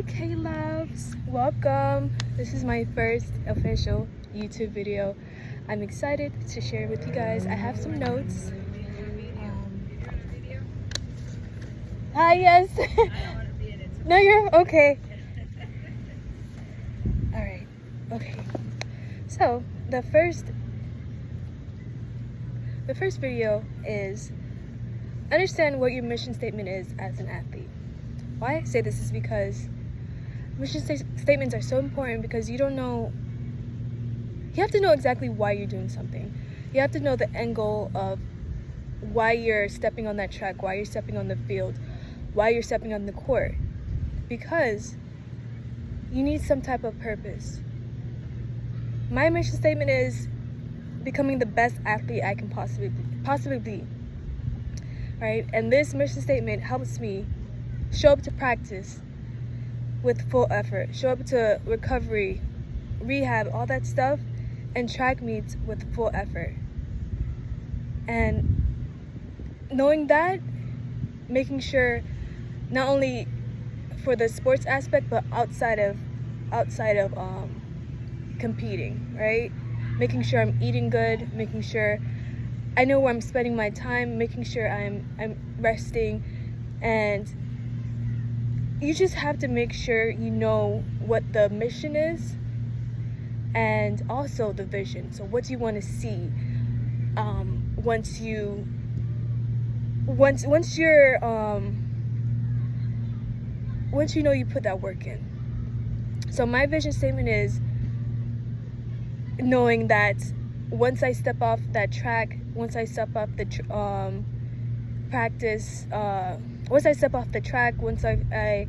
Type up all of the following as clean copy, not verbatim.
Hi K-Loves! Welcome! This is my first official YouTube video. I'm excited to share with you guys. I have some notes. Hi, yes! No, you're okay. Alright, okay. So, the first video is understand what your mission statement is as an athlete. Why I say this is because mission statements are so important, because you have to know exactly why you're doing something. You have to know the end goal of why you're stepping on that track, why you're stepping on the field, why you're stepping on the court, because you need some type of purpose. My mission statement is becoming the best athlete I can possibly be. Right? And this mission statement helps me show up to practice with full effort, show up to recovery, rehab, all that stuff, and track meets with full effort. And knowing that, making sure not only for the sports aspect, but outside of competing, right? Making sure I'm eating good, making sure I know where I'm spending my time, making sure I'm resting, and you just have to make sure you know what the mission is and also the vision. So what do you want to see once you know you put that work in. So my vision statement is knowing that once I step off that track, once I step off the practice, once I step off the track, once I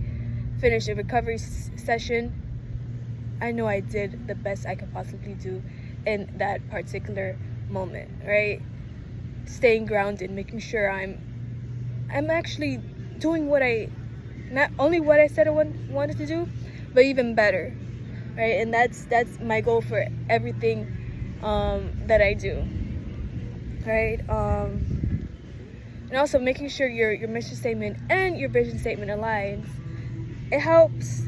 finish a recovery session, I know I did the best I could possibly do in that particular moment, right? Staying grounded, making sure I'm actually doing not only what I said I wanted to do, but even better, right? And that's my goal for everything that I do, right? And also making sure your mission statement and your vision statement aligns. It helps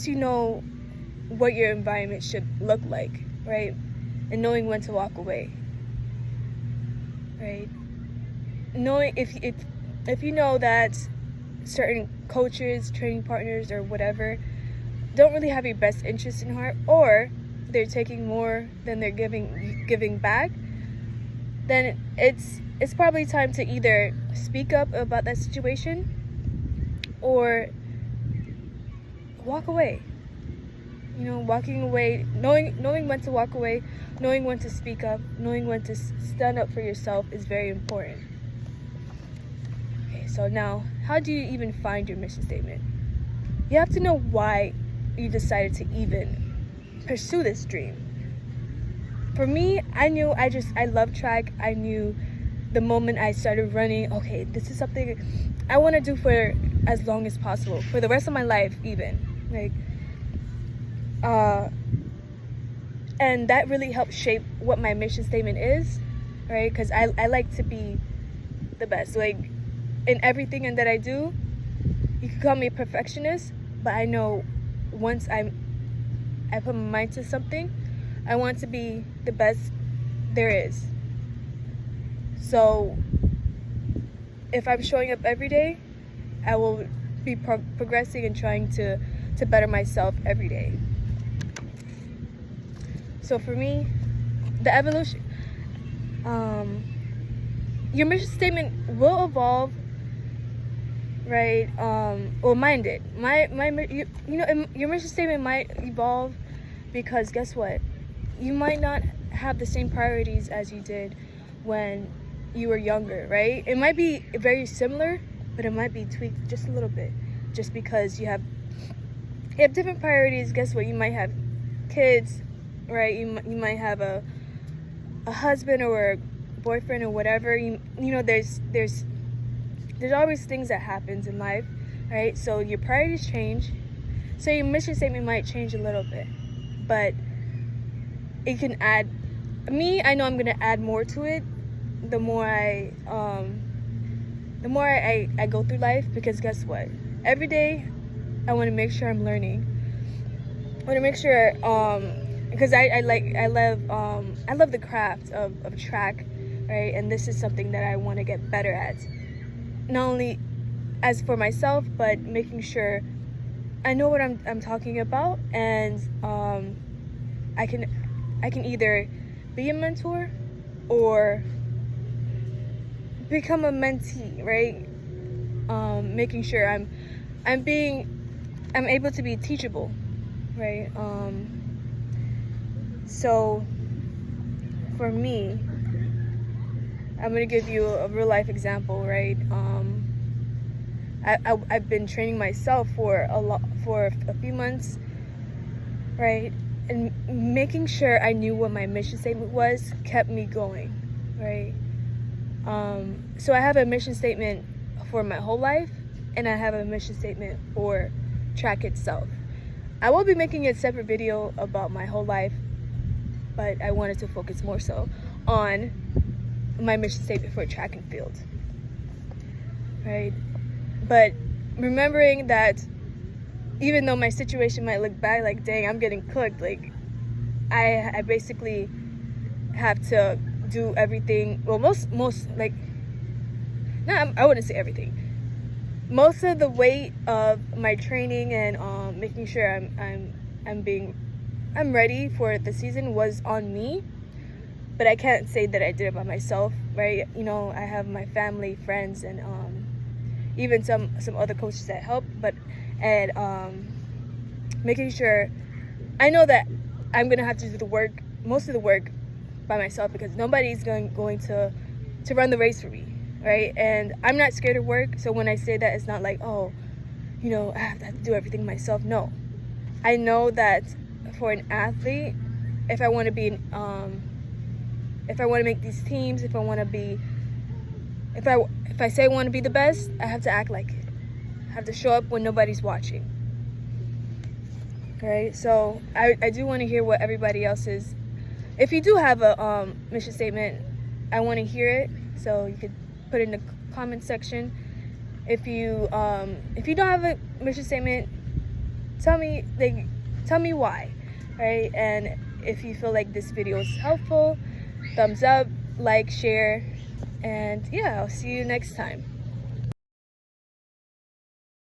you know what your environment should look like, right? And knowing when to walk away, right? Knowing if you know that certain coaches, training partners, or whatever don't really have your best interest in heart, or they're taking more than they're giving back, then it's probably time to either speak up about that situation or walk away. You know, walking away, knowing when to walk away, knowing when to speak up, knowing when to stand up for yourself is very important. Okay, so now, how do you even find your mission statement? You have to know why you decided to even pursue this dream. For me, I knew I love track. I knew the moment I started running, okay, this is something I want to do for as long as possible, for the rest of my life even. Like, and that really helped shape what my mission statement is, right? Because I like to be the best, like in everything that I do. You could call me a perfectionist, but I know once I put my mind to something, I want to be the best there is. So if I'm showing up every day, I will be progressing and trying to better myself every day. So for me, the evolution, your mission statement will evolve, right? Well, mine did. Your mission statement might evolve, because guess what? You might not have the same priorities as you did when you were younger, right? It might be very similar, but it might be tweaked just a little bit, just because you have different priorities. Guess what? You might have kids, right? You might have a husband or a boyfriend or whatever. You know, there's always things that happens in life, right? So your priorities change. So your mission statement might change a little bit, but it can add. I know I'm gonna add more to it the more I go through life, because guess what? Every day I want to make sure I'm learning. I want to make sure, because I love the craft of track, right? And this is something that I want to get better at. Not only as for myself, but making sure I know what I'm talking about, and I can either be a mentor or become a mentee, right? Making sure I'm able to be teachable, right? So for me, I'm gonna give you a real life example, right? I've been training myself for a few months, right? And making sure I knew what my mission statement was kept me going, right? So I have a mission statement for my whole life, and I have a mission statement for track itself. I will be making a separate video about my whole life, but I wanted to focus more so on my mission statement for track and field, right? But remembering that even though my situation might look bad, like, dang, I'm getting cooked, like, I basically have to do everything. Well, most like, I wouldn't say everything. Most of the weight of my training and making sure I'm ready for the season was on me. But I can't say that I did it by myself, right? You know, I have my family, friends, and even some other coaches that help. But making sure I know that I'm gonna have to do the work, most of the work, by myself, because nobody's going to run the race for me, right? And I'm not scared of work. So when I say that, it's not like, oh, you know, I have to do everything myself. No, I know that for an athlete, if I want to be if I want to make these teams, if I say I want to be the best, I have to act like it. I have to show up when nobody's watching. Right? So I do want to hear what everybody else is. If you do have a mission statement, I want to hear it. So you could put it in the comment section. If you don't have a mission statement, tell me why, right? And if you feel like this video is helpful, thumbs up, like, share, and yeah, I'll see you next time.